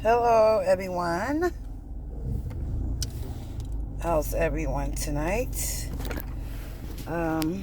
Hello, everyone. How's everyone tonight? I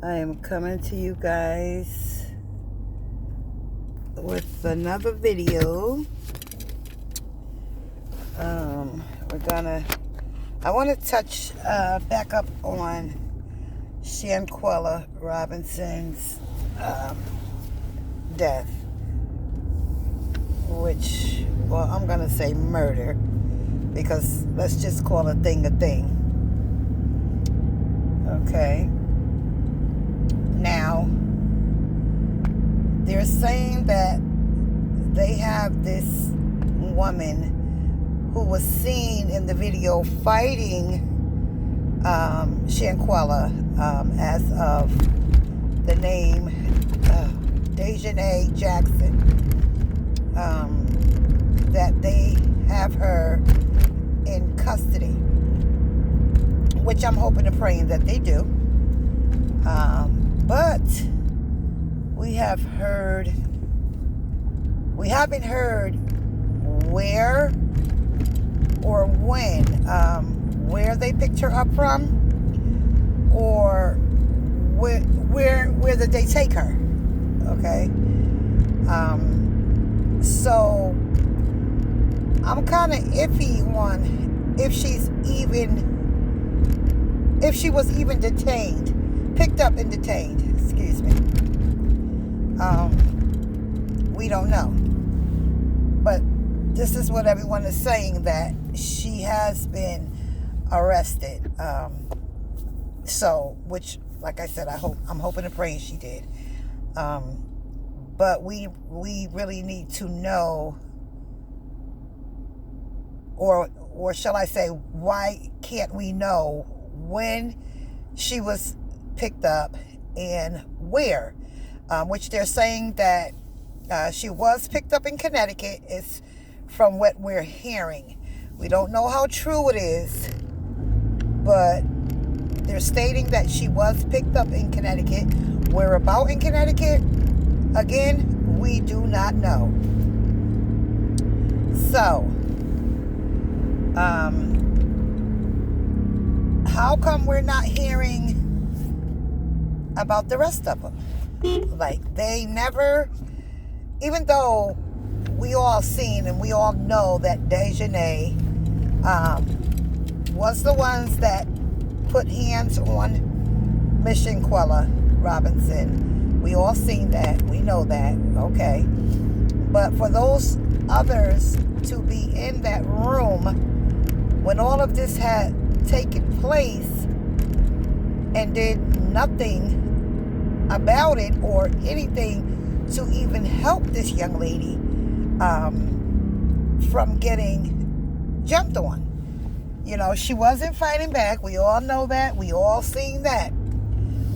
am coming to you guys with another video. I want to touch back up on Shanquella Robinson's death, which, well, I'm gonna say murder, because let's just call a thing. Okay. Now, they're saying that they have this woman who was seen in the video fighting Shanquella as of the name Dejanay Jackson, that they have her in custody, which I'm hoping and praying that they do. But we haven't heard where or when, where they picked her up from, or where did they take her? Okay. So I'm kind of iffy on if she was even picked up and detained. Excuse me. We don't know. But this is what everyone is saying, that she has been arrested. So, which, like I said, I'm hoping and praying she did. But we really need to know, or shall I say, why can't we know when she was picked up and where? Which they're saying that she was picked up in Connecticut, is from what we're hearing. We don't know how true it is, but they're stating that she was picked up in Connecticut. Where about in Connecticut? Again, we do not know. So, how come we're not hearing about the rest of them? Like, they never, even though we all seen and we all know that Dejanay was the ones that put hands on Miss Shanquella Robinson. We all seen that. We know that. Okay. But for those others to be in that room when all of this had taken place and did nothing about it or anything to even help this young lady from getting jumped on. You know, she wasn't fighting back. We all know that. We all seen that.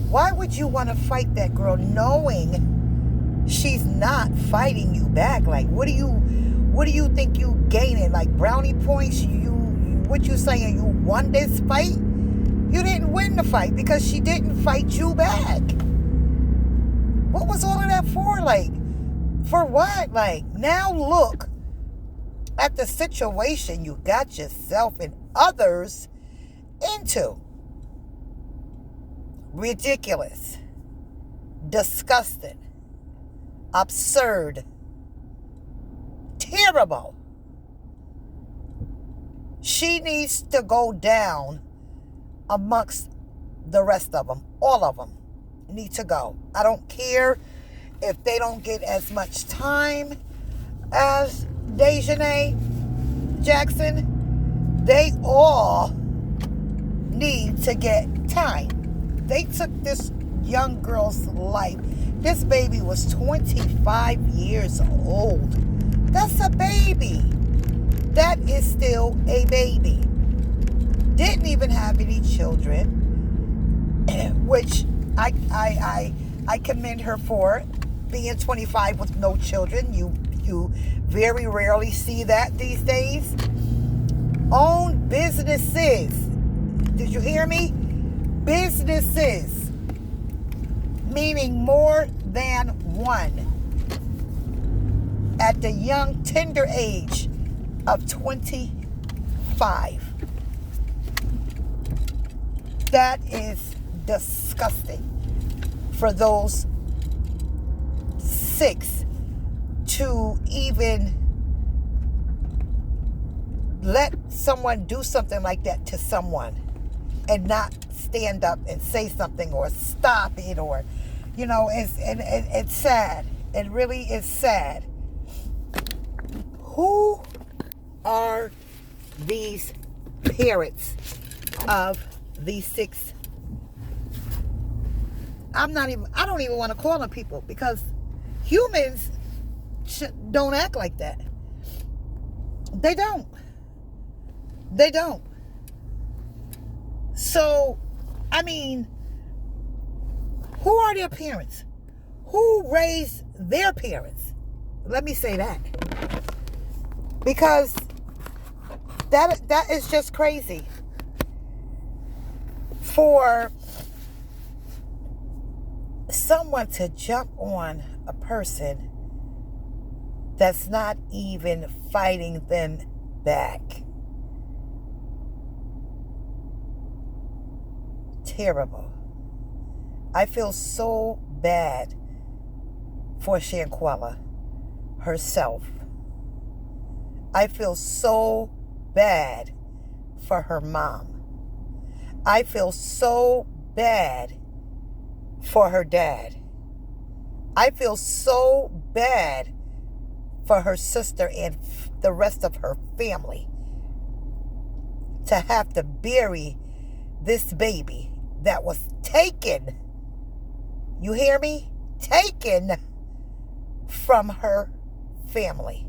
Why would you want to fight that girl knowing she's not fighting you back? Like, what do you think you gaining? Like brownie points? What you saying? You won this fight? You didn't win the fight because she didn't fight you back. What was all of that for? Like, for what? Like, now look at the situation you got yourself and others into. Ridiculous, disgusting, absurd, terrible. She needs to go down amongst the rest of them. All of them need to go. I don't care if they don't get as much time as Dejanay Jackson. They all need to get time. They took this young girl's life. This baby was 25 years old. That's a baby. That is still a baby. Didn't even have any children, which I commend her for being 25 with no children. You very rarely see that these days. Own businesses. Did you hear me? Businesses, meaning more than one, at the young, tender age of 25. That is disgusting for those 6 to even let someone do something like that to someone and not stand up and say something or stop it, or, you know, it's sad. It really is sad. Who are these parents of these 6? I don't even want to call them people, because humans don't act like that. They don't. So, I mean, who are their parents? Who raised their parents? Let me say that. Because that is just crazy. For someone to jump on a person that's not even fighting them back. Terrible. I feel so bad for Shanquella herself. I feel so bad for her mom. I feel so bad for her dad. I feel so bad for her sister and the rest of her family to have to bury this baby that was taken, you hear me? Taken from her family.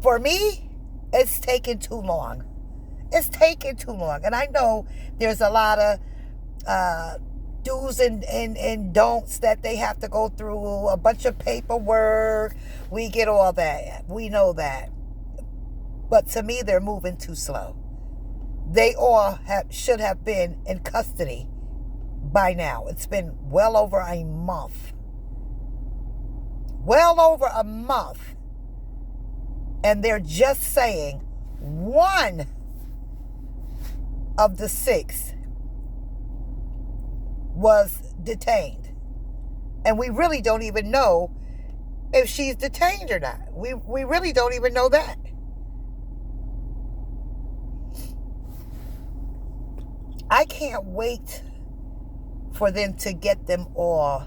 For me, it's taken too long. It's taken too long. And I know there's a lot of do's and don'ts that they have to go through, a bunch of paperwork. We get all that. We know that. But to me, they're moving too slow. They all should have been in custody by now. It's been well over a month. Well over a month. And they're just saying one of the 6 was detained. And we really don't even know if she's detained or not. We really don't even know that. I can't wait for them to get them all.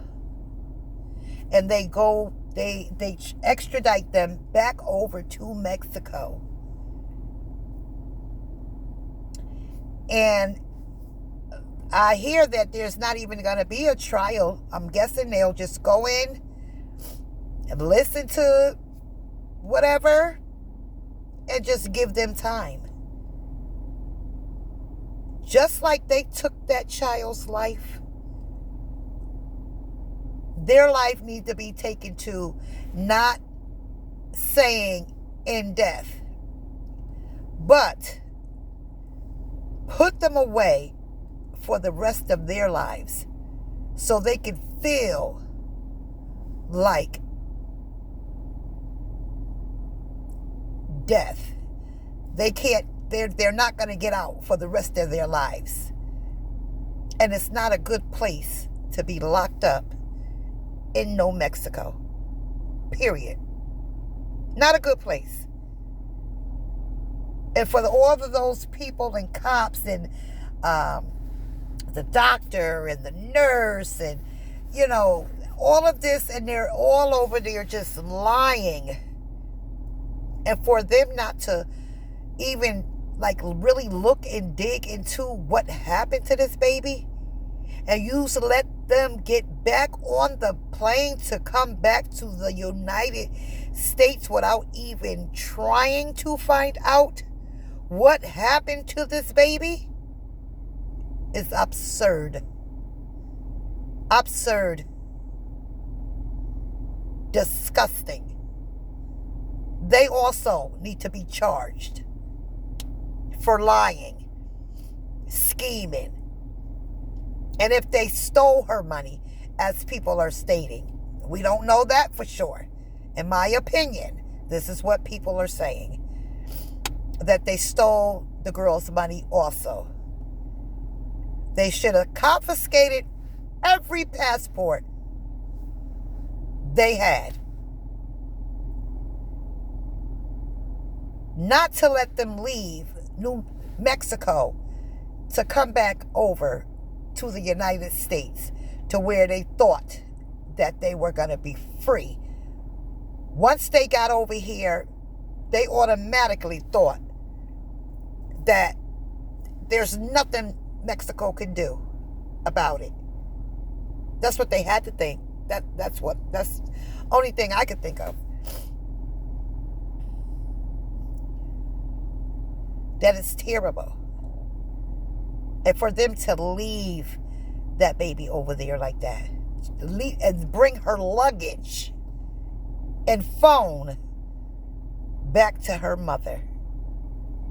And they extradite them back over to Mexico. And I hear that there's not even going to be a trial. I'm guessing they'll just go in and listen to whatever and just give them time. Just like they took that child's life, their life needs to be taken to, not saying in death, but put them away for the rest of their lives so they can feel like death. They're not going to get out for the rest of their lives. And it's not a good place to be locked up in New Mexico. Period. Not a good place. And for all of those people and cops and the doctor and the nurse and, you know, all of this, and they're all over there just lying. And for them not to even like really look and dig into what happened to this baby, and you to let them get back on the plane to come back to the United States without even trying to find out what happened to this baby, is absurd. Absurd. Disgusting. They also need to be charged for lying, scheming. And if they stole her money, as people are stating, we don't know that for sure. In my opinion, this is what people are saying, that they stole the girl's money also. They should have confiscated every passport they had. Not to let them leave New Mexico to come back over to the United States, to where they thought that they were going to be free. Once they got over here, they automatically thought that there's nothing Mexico can do about it. That's what they had to think. That's the only thing I could think of. That is terrible. And for them to leave that baby over there like that, and bring her luggage and phone back to her mother,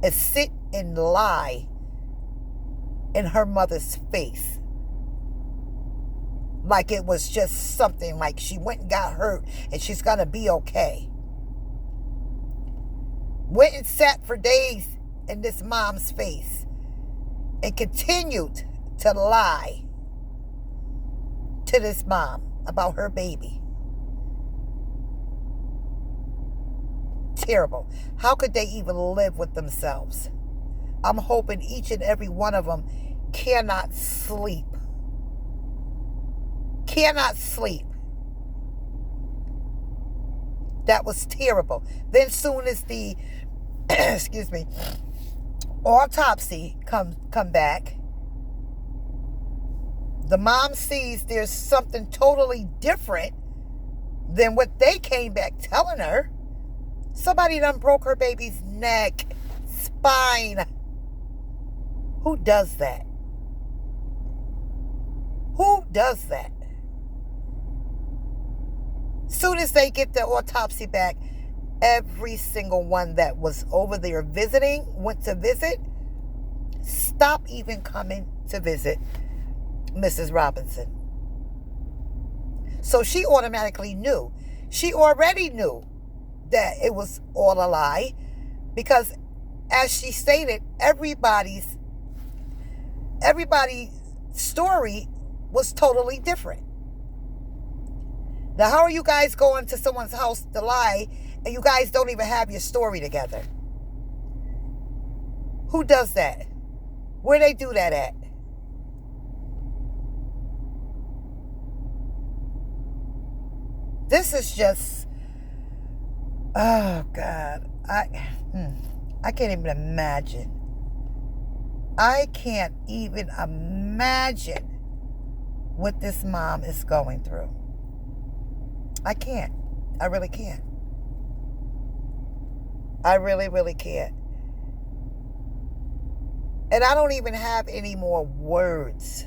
and sit and lie in her mother's face like it was just something, like she went and got hurt and she's gonna be okay. Went and sat for days in this mom's face and continued to lie to this mom about her baby. Terrible. How could they even live with themselves? I'm hoping each and every one of them cannot sleep. Cannot sleep. That was terrible. Then soon as the excuse me, autopsy come back, the mom sees there's something totally different than what they came back telling her. Somebody done broke her baby's neck, spine. Who does that? Who does that? Soon as they get the autopsy back, every single one that was over there visiting, went to visit, stop even coming to visit Mrs. Robinson. So she automatically knew. She already knew that it was all a lie, because as she stated, everybody's story was totally different. Now, how are you guys going to someone's house to lie and you guys don't even have your story together? Who does that? Where they do that at? This is just, oh God, I can't even imagine. I can't even imagine what this mom is going through. I can't. I really can't. I really, really can't. And I don't even have any more words.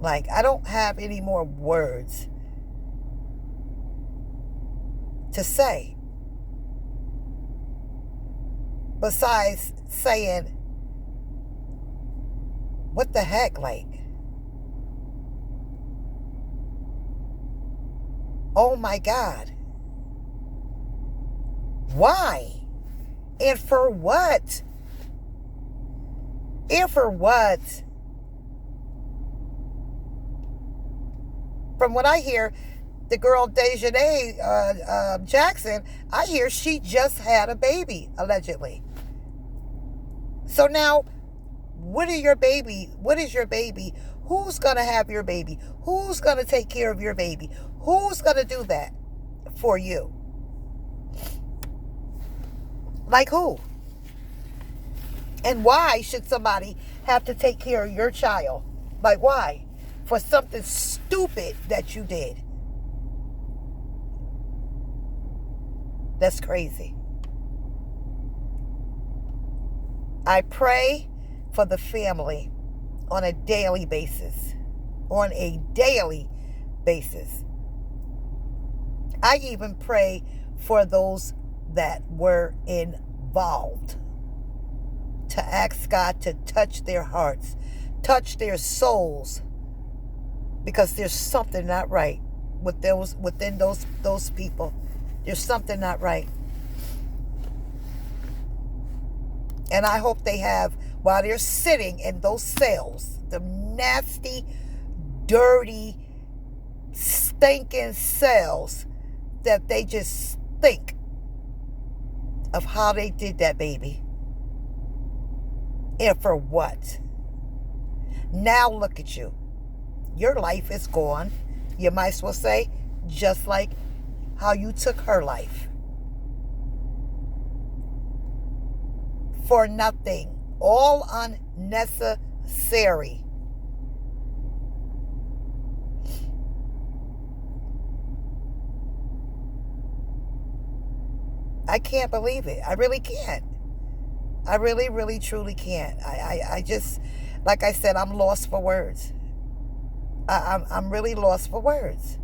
Like, I don't have any more words to say besides saying, what the heck, like, oh my God, why? And for what? And for what? From what I hear, the girl Dejanay Jackson, I hear she just had a baby, allegedly. So now, what is your baby? Who's going to have your baby? Who's going to take care of your baby? Who's going to do that for you? Like who? And why should somebody have to take care of your child? Like why? For something stupid that you did. That's crazy. I pray for the family on a daily basis. On a daily basis. I even pray for those that were involved. to ask God to touch their hearts, touch their souls, because there's something not right within those people. There's something not right. And I hope they have, while they're sitting in those cells, the nasty, dirty, stinking cells, that they just think of how they did that baby. And for what? Now look at you. Your life is gone. You might as well say, just like how you took her life. For nothing. All unnecessary. I can't believe it. I really can't. I really, really, truly can't. I just, like I said, I'm lost for words. I'm really lost for words.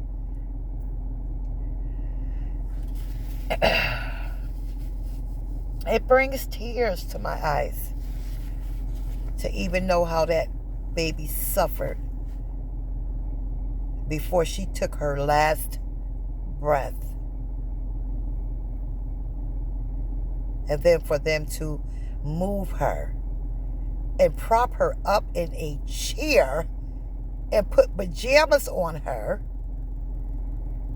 It brings tears to my eyes to even know how that baby suffered before she took her last breath. And then for them to move her and prop her up in a chair and put pajamas on her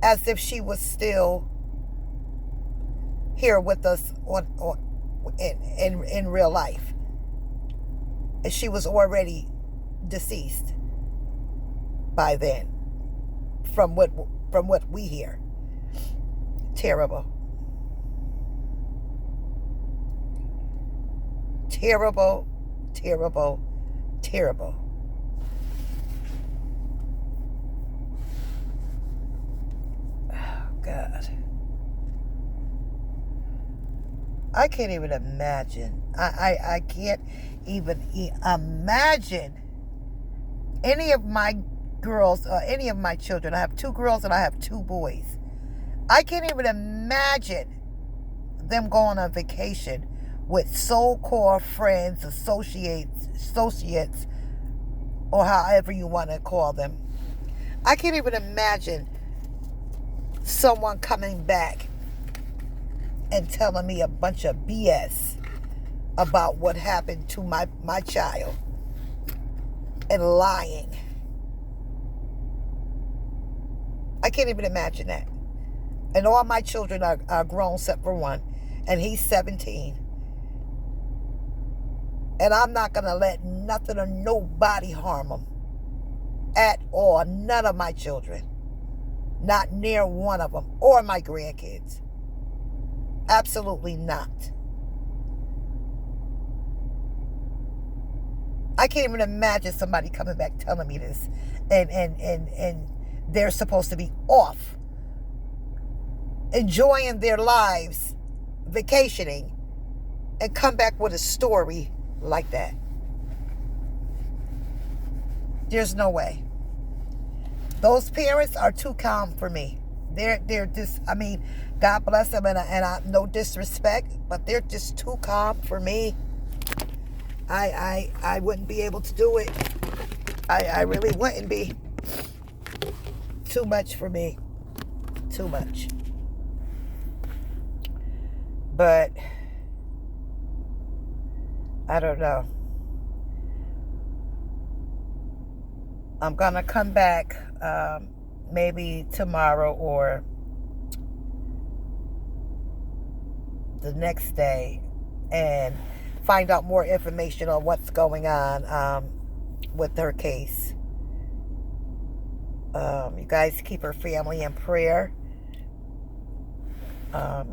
as if she was still here with us in real life. And she was already deceased by then, from what we hear. Terrible. Terrible, terrible, terrible. Oh, God. I can't even imagine. I can't even imagine any of my girls or any of my children. I have 2 girls and I have 2 boys. I can't even imagine them going on vacation with so-called friends, associates, or however you want to call them. I can't even imagine someone coming back and telling me a bunch of BS about what happened to my child and lying. I can't even imagine that. And all my children are grown except for one, and he's 17. And I'm not going to let nothing or nobody harm them at all. None of my children. Not near one of them. Or my grandkids. Absolutely not. I can't even imagine somebody coming back telling me this. And they're supposed to be off, enjoying their lives, vacationing, and come back with a story like that. There's no way. Those parents are too calm for me. They're just, I mean, God bless them, and I no disrespect, but they're just too calm for me. I wouldn't be able to do it. I really wouldn't be. Too much for me. Too much. But I don't know. I'm going to come back maybe tomorrow or the next day and find out more information on what's going on with her case. You guys keep her family in prayer.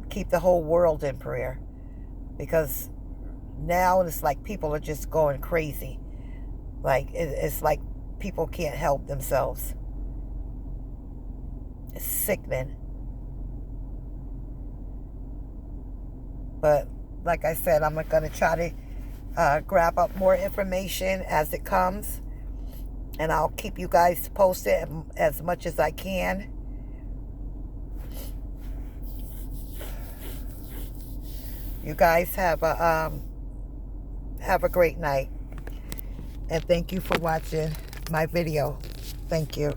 Keep the whole world in prayer, because now it's like people are just going crazy. Like it's like people can't help themselves. It's sickening. But like I said, I'm going to try to grab up more information as it comes, and I'll keep you guys posted as much as I can. You guys have Have a great night. And thank you for watching my video. Thank you.